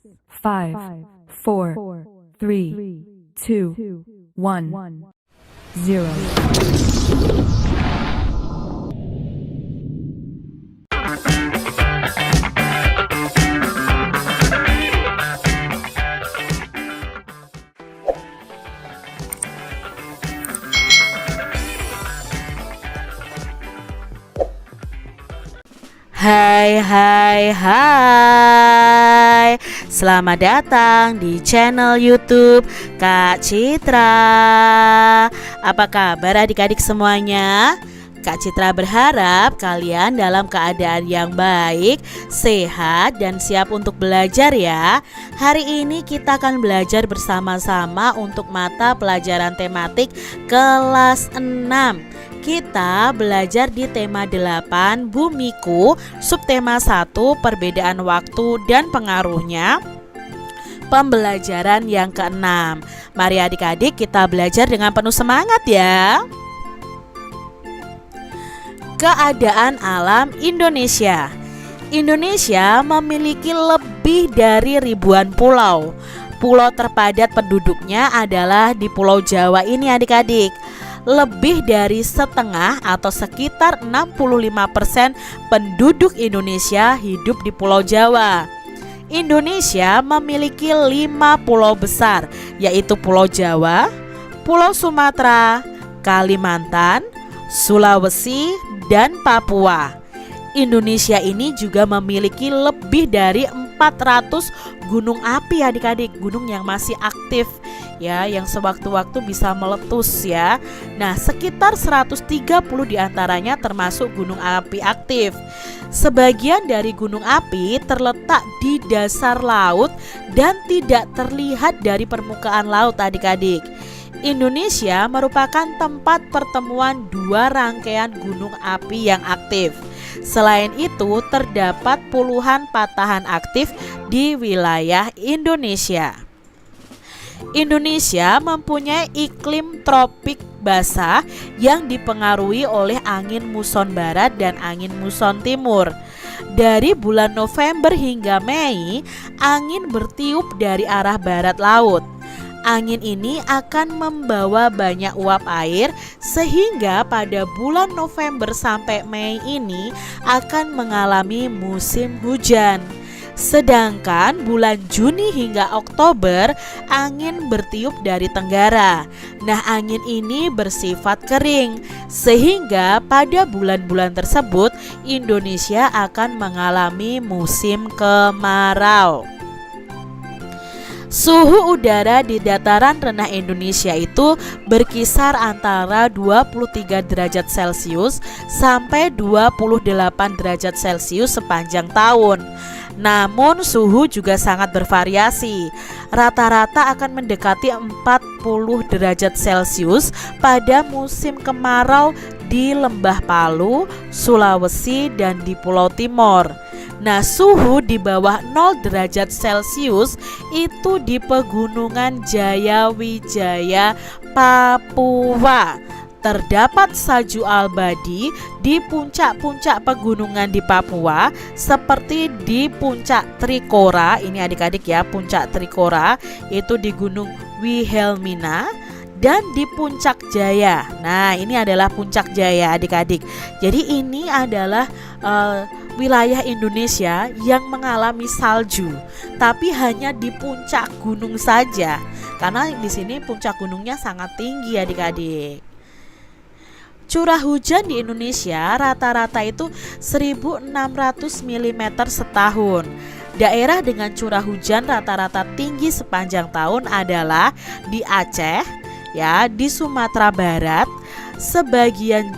5, 4, 3, 2, 1, 0. Hai, selamat datang di channel YouTube Kak Citra. Apa kabar adik-adik semuanya? Kak Citra berharap kalian dalam keadaan yang baik, sehat, dan siap untuk belajar ya. Hari ini kita akan belajar bersama-sama untuk mata pelajaran tematik kelas 6. Kita belajar di tema 8 Bumiku, subtema 1 perbedaan waktu dan pengaruhnya, pembelajaran yang ke-6. Mari adik-adik kita belajar dengan penuh semangat ya. Keadaan alam Indonesia. Indonesia memiliki lebih dari ribuan pulau. Pulau terpadat penduduknya adalah di Pulau Jawa ini adik-adik. Lebih dari setengah atau sekitar 65% penduduk Indonesia hidup di Pulau Jawa. Indonesia memiliki 5 pulau besar, yaitu Pulau Jawa, Pulau Sumatera, Kalimantan, Sulawesi, dan Papua. Indonesia ini juga memiliki lebih dari 400 gunung api adik-adik, gunung yang masih aktif ya, yang sewaktu-waktu bisa meletus ya. Nah, sekitar 130 diantaranya termasuk gunung api aktif. Sebagian dari gunung api terletak di dasar laut dan tidak terlihat dari permukaan laut adik-adik. Indonesia merupakan tempat pertemuan 2 rangkaian gunung api yang aktif. Selain itu, terdapat puluhan patahan aktif di wilayah Indonesia. Indonesia mempunyai iklim tropik basah yang dipengaruhi oleh angin muson barat dan angin muson timur. Dari bulan November hingga Mei, angin bertiup dari arah barat laut. Angin ini akan membawa banyak uap air sehingga pada bulan November sampai Mei ini akan mengalami musim hujan. Sedangkan bulan Juni hingga Oktober angin bertiup dari tenggara. Nah, angin ini bersifat kering sehingga pada bulan-bulan tersebut Indonesia akan mengalami musim kemarau. Suhu udara di dataran rendah Indonesia itu berkisar antara 23 derajat Celcius sampai 28 derajat Celcius sepanjang tahun. Namun suhu juga sangat bervariasi. Rata-rata akan mendekati 40 derajat Celcius pada musim kemarau di Lembah Palu, Sulawesi, dan di Pulau Timor. Nah, suhu di bawah 0 derajat Celcius itu di Pegunungan Jayawijaya, Papua. Terdapat salju abadi di puncak-puncak pegunungan di Papua seperti di Puncak Trikora. Ini adik-adik ya, Puncak Trikora itu di Gunung Wilhelmina, dan di Puncak Jaya. Nah, ini adalah Puncak Jaya adik-adik. Jadi ini adalah wilayah Indonesia yang mengalami salju, tapi hanya di puncak gunung saja, karena di sini puncak gunungnya sangat tinggi adik-adik. Curah hujan di Indonesia rata-rata itu 1.600 mm setahun. Daerah dengan curah hujan rata-rata tinggi sepanjang tahun adalah di Aceh, ya, di Sumatera Barat, sebagian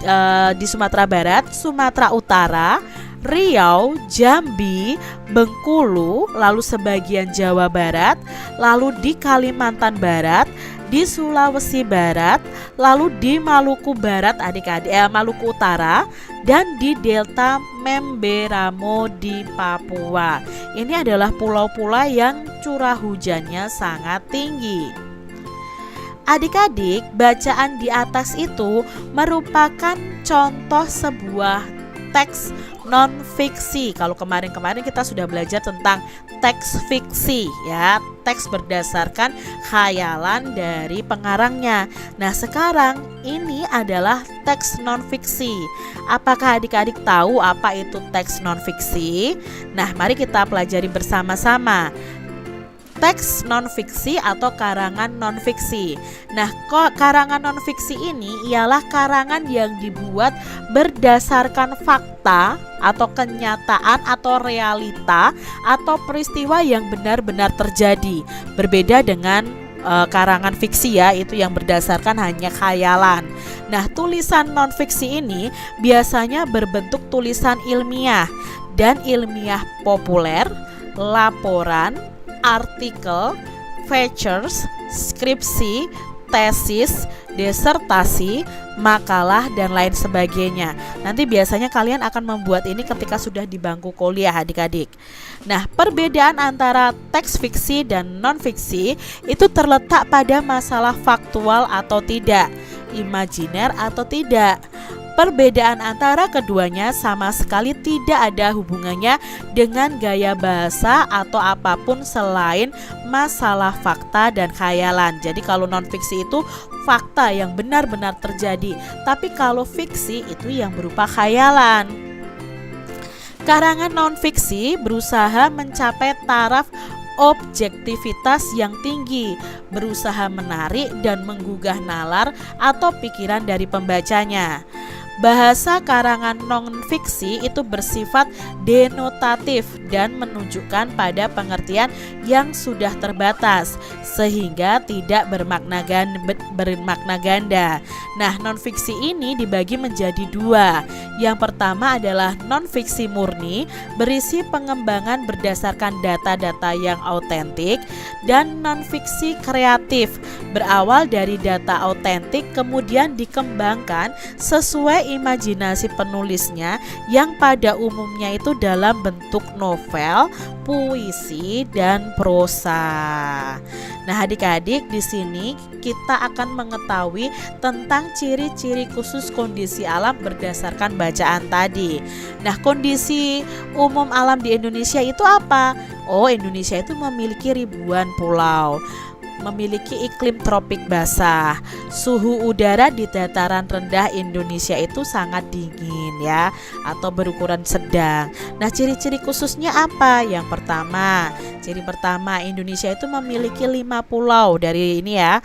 di Sumatera Barat, Sumatera Utara, Riau, Jambi, Bengkulu, lalu sebagian Jawa Barat, lalu di Kalimantan Barat, di Sulawesi Barat, lalu di Maluku Barat adik-adik, Maluku Utara, dan di Delta Memberamo di Papua. Ini adalah pulau-pulau yang curah hujannya sangat tinggi. Adik-adik, bacaan di atas itu merupakan contoh sebuah teks non-fiksi. Kalau kemarin-kemarin kita sudah belajar tentang teks fiksi ya, teks berdasarkan khayalan dari pengarangnya. Nah, sekarang ini adalah teks non-fiksi. Apakah adik-adik tahu apa itu teks non-fiksi? Nah, mari kita pelajari bersama-sama. Teks non-fiksi atau karangan non-fiksi. Nah, karangan non-fiksi ini ialah karangan yang dibuat berdasarkan fakta atau kenyataan atau realita atau peristiwa yang benar-benar terjadi. Berbeda dengan karangan fiksi ya, itu yang berdasarkan hanya khayalan. Nah, tulisan non-fiksi ini biasanya berbentuk tulisan ilmiah dan ilmiah populer, laporan, artikel, features, skripsi, tesis, disertasi, makalah, dan lain sebagainya. Nanti biasanya kalian akan membuat ini ketika sudah di bangku kuliah adik-adik. Nah, perbedaan antara teks fiksi dan non-fiksi itu terletak pada masalah faktual atau tidak, imajiner atau tidak. Perbedaan antara keduanya sama sekali tidak ada hubungannya dengan gaya bahasa atau apapun selain masalah fakta dan khayalan. Jadi kalau non-fiksi itu fakta yang benar-benar terjadi, tapi kalau fiksi itu yang berupa khayalan. Karangan non-fiksi berusaha mencapai taraf objektivitas yang tinggi, berusaha menarik dan menggugah nalar atau pikiran dari pembacanya. Bahasa karangan non-fiksi itu bersifat denotatif dan menunjukkan pada pengertian yang sudah terbatas sehingga tidak bermakna ganda. Nah, non-fiksi ini dibagi menjadi dua. Yang pertama adalah non-fiksi murni, berisi pengembangan berdasarkan data-data yang autentik, dan non-fiksi kreatif, berawal dari data autentik kemudian dikembangkan sesuai imajinasi penulisnya yang pada umumnya itu dalam bentuk novel, puisi, dan prosa. Nah, adik-adik, di sini kita akan mengetahui tentang ciri-ciri khusus kondisi alam berdasarkan bacaan tadi. Nah, kondisi umum alam di Indonesia itu apa? Oh, Indonesia itu memiliki ribuan pulau, memiliki iklim tropik basah. Suhu udara di dataran rendah Indonesia itu sangat dingin ya, atau berukuran sedang. Nah, ciri-ciri khususnya apa? Yang pertama, ciri pertama, Indonesia itu memiliki 5 pulau. Dari ini ya,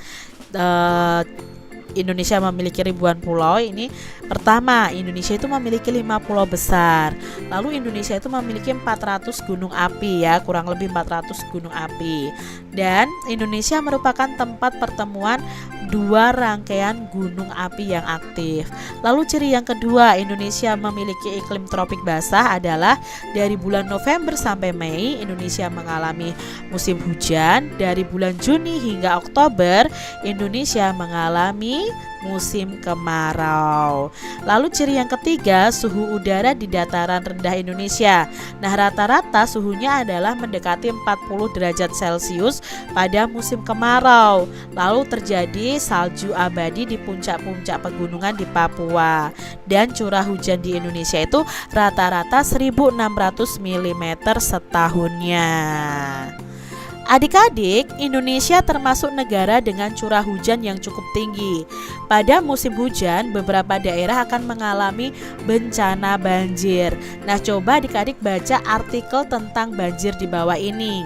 Indonesia memiliki ribuan pulau. Ini pertama, Indonesia itu memiliki 5 pulau besar. Lalu Indonesia itu memiliki 400 gunung api ya, kurang lebih 400 gunung api. Dan Indonesia merupakan tempat pertemuan 2 rangkaian gunung api yang aktif. Lalu ciri yang kedua, Indonesia memiliki iklim tropik basah adalah dari bulan November sampai Mei Indonesia mengalami musim hujan. Dari bulan Juni hingga Oktober Indonesia mengalami musim kemarau. Lalu ciri yang ketiga, suhu udara di dataran rendah Indonesia. Nah, rata-rata suhunya adalah mendekati 40 derajat Celcius pada musim kemarau. Lalu terjadi salju abadi di puncak-puncak pegunungan di Papua. Dan curah hujan di Indonesia itu rata-rata 1.600 mm setahunnya. Adik-adik, Indonesia termasuk negara dengan curah hujan yang cukup tinggi. Pada musim hujan, beberapa daerah akan mengalami bencana banjir. Nah, coba adik-adik baca artikel tentang banjir di bawah ini.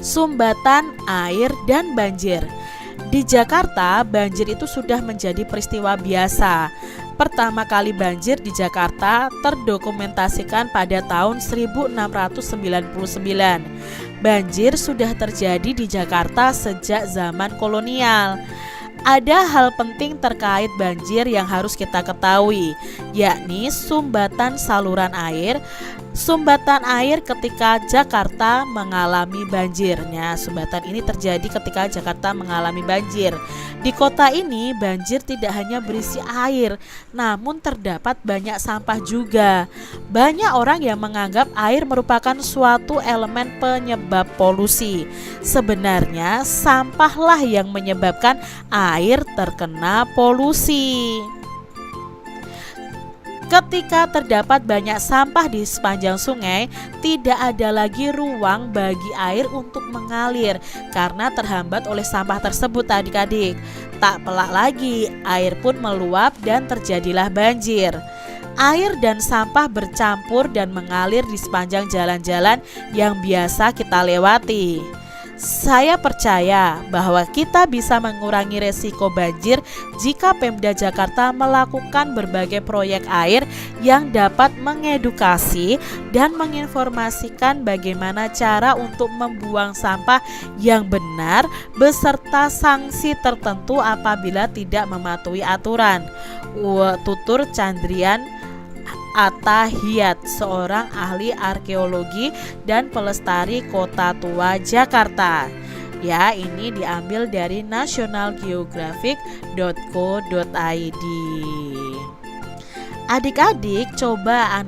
Sumbatan air dan banjir. Di Jakarta, banjir itu sudah menjadi peristiwa biasa. Pertama kali banjir di Jakarta terdokumentasikan pada tahun 1699. Banjir sudah terjadi di Jakarta sejak zaman kolonial. Ada hal penting terkait banjir yang harus kita ketahui, yakni sumbatan saluran air. Sumbatan air ketika Jakarta mengalami banjirnya. Sumbatan ini terjadi ketika Jakarta mengalami banjir. Di kota ini banjir tidak hanya berisi air, namun terdapat banyak sampah juga. Banyak orang yang menganggap air merupakan suatu elemen penyebab polusi. Sebenarnya sampahlah yang menyebabkan air terkena polusi. Ketika terdapat banyak sampah di sepanjang sungai, tidak ada lagi ruang bagi air untuk mengalir karena terhambat oleh sampah tersebut adik-adik. Tak pelak lagi, air pun meluap dan terjadilah banjir. Air dan sampah bercampur dan mengalir di sepanjang jalan-jalan yang biasa kita lewati. Saya percaya bahwa kita bisa mengurangi resiko banjir jika Pemda Jakarta melakukan berbagai proyek air yang dapat mengedukasi dan menginformasikan bagaimana cara untuk membuang sampah yang benar beserta sanksi tertentu apabila tidak mematuhi aturan. Tutur Chandrian Atahiyat, seorang ahli arkeologi dan pelestari Kota Tua Jakarta. Ya, ini diambil dari nationalgeographic.co.id. Adik-adik coba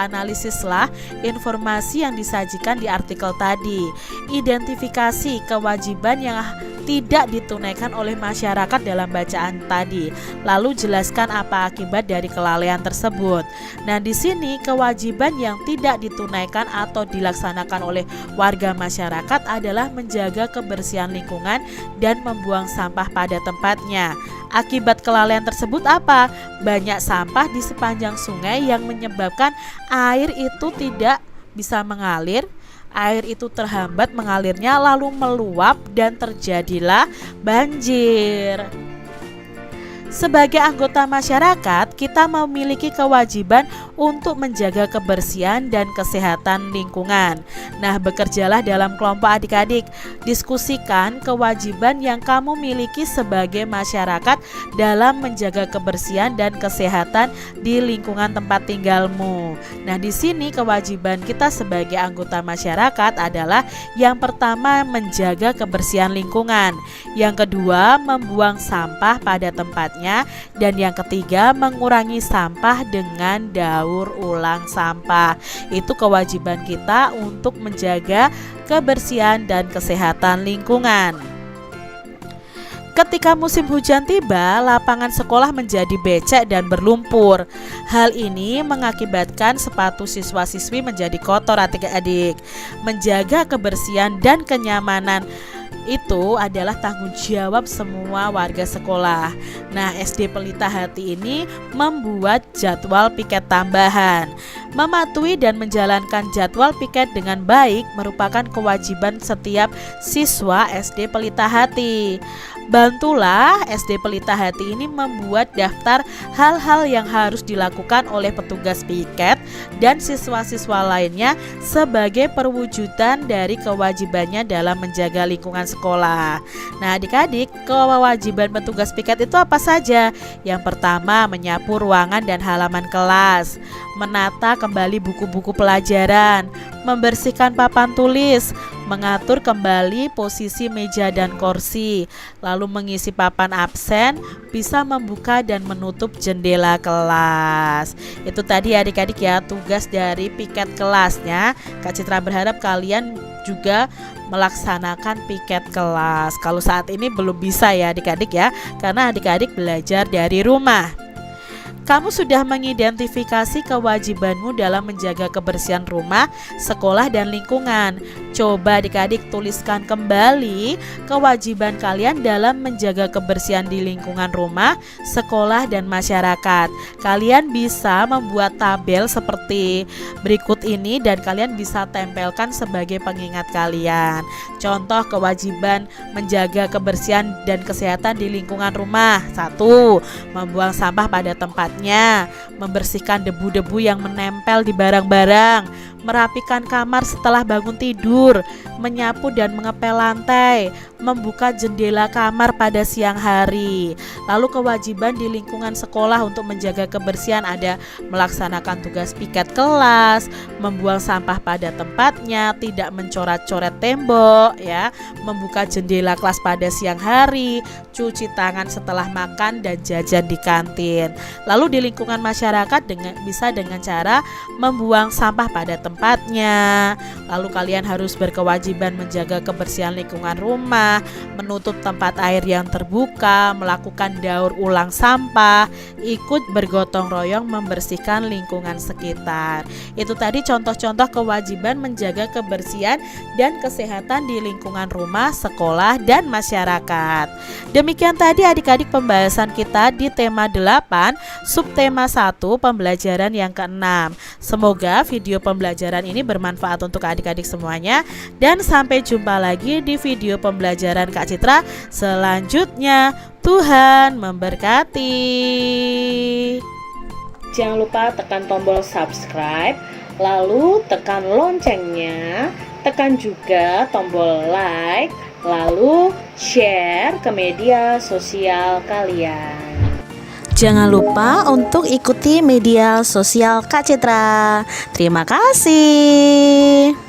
analisislah informasi yang disajikan di artikel tadi. Identifikasi kewajiban yang tidak ditunaikan oleh masyarakat dalam bacaan tadi. Lalu jelaskan apa akibat dari kelalaian tersebut. Nah, di sini kewajiban yang tidak ditunaikan atau dilaksanakan oleh warga masyarakat adalah menjaga kebersihan lingkungan dan membuang sampah pada tempatnya. Akibat kelalaian tersebut apa? Banyak sampah di sepanjang sungai yang menyebabkan air itu tidak bisa mengalir. Air itu terhambat mengalirnya lalu meluap dan terjadilah banjir. Sebagai anggota masyarakat, kita memiliki kewajiban untuk menjaga kebersihan dan kesehatan lingkungan. Nah, bekerjalah dalam kelompok adik-adik. Diskusikan kewajiban yang kamu miliki sebagai masyarakat dalam menjaga kebersihan dan kesehatan di lingkungan tempat tinggalmu. Nah, di sini kewajiban kita sebagai anggota masyarakat adalah yang pertama menjaga kebersihan lingkungan, yang kedua membuang sampah pada tempatnya, dan yang ketiga mengurangi sampah dengan daur ulang sampah. Itu kewajiban kita untuk menjaga kebersihan dan kesehatan lingkungan. Ketika musim hujan tiba, lapangan sekolah menjadi becek dan berlumpur. Hal ini mengakibatkan sepatu siswa-siswi menjadi kotor adik-adik. Menjaga kebersihan dan kenyamanan itu adalah tanggung jawab semua warga sekolah. Nah, SD Pelita Hati ini membuat jadwal piket tambahan. Mematuhi dan menjalankan jadwal piket dengan baik merupakan kewajiban setiap siswa SD Pelita Hati. Bantulah SD Pelita Hati ini membuat daftar hal-hal yang harus dilakukan oleh petugas piket dan siswa-siswa lainnya sebagai perwujudan dari kewajibannya dalam menjaga lingkungan sekolah. Nah, adik-adik, kewajiban petugas piket itu apa saja? Yang pertama, menyapu ruangan dan halaman kelas, menata kembali buku-buku pelajaran, membersihkan papan tulis, mengatur kembali posisi meja dan kursi, lalu mengisi papan absen, bisa membuka dan menutup jendela kelas. Itu tadi adik-adik ya tugas dari piket kelasnya. Kak Citra berharap kalian juga melaksanakan piket kelas. Kalau saat ini belum bisa ya adik-adik ya, karena adik-adik belajar dari rumah. Kamu sudah mengidentifikasi kewajibanmu dalam menjaga kebersihan rumah, sekolah, dan lingkungan. Coba adik-adik tuliskan kembali kewajiban kalian dalam menjaga kebersihan di lingkungan rumah, sekolah, dan masyarakat. Kalian bisa membuat tabel seperti berikut ini dan kalian bisa tempelkan sebagai pengingat kalian. Contoh kewajiban menjaga kebersihan dan kesehatan di lingkungan rumah. 1. Membuang sampah pada tempatnya, membersihkan debu-debu yang menempel di barang-barang, merapikan kamar setelah bangun tidur, menyapu dan mengepel lantai, membuka jendela kamar pada siang hari. Lalu kewajiban di lingkungan sekolah untuk menjaga kebersihan ada melaksanakan tugas piket kelas, membuang sampah pada tempatnya, tidak mencoret-coret tembok ya, membuka jendela kelas pada siang hari, cuci tangan setelah makan dan jajan di kantin. Lalu Lalu di lingkungan masyarakat bisa dengan cara membuang sampah pada tempatnya. Lalu kalian harus berkewajiban menjaga kebersihan lingkungan rumah, menutup tempat air yang terbuka, melakukan daur ulang sampah, ikut bergotong royong membersihkan lingkungan sekitar. Itu tadi contoh-contoh kewajiban menjaga kebersihan dan kesehatan di lingkungan rumah, sekolah, dan masyarakat. Demikian tadi adik-adik pembahasan kita di tema 8, subtema 1, pembelajaran yang ke-6. Semoga video pembelajaran ini bermanfaat untuk adik-adik semuanya, dan sampai jumpa lagi di video pembelajaran Kak Citra selanjutnya. Tuhan memberkati. Jangan lupa tekan tombol subscribe, lalu tekan loncengnya, tekan juga tombol like, lalu share ke media sosial kalian. Jangan lupa untuk ikuti media sosial Kak Citra. Terima kasih.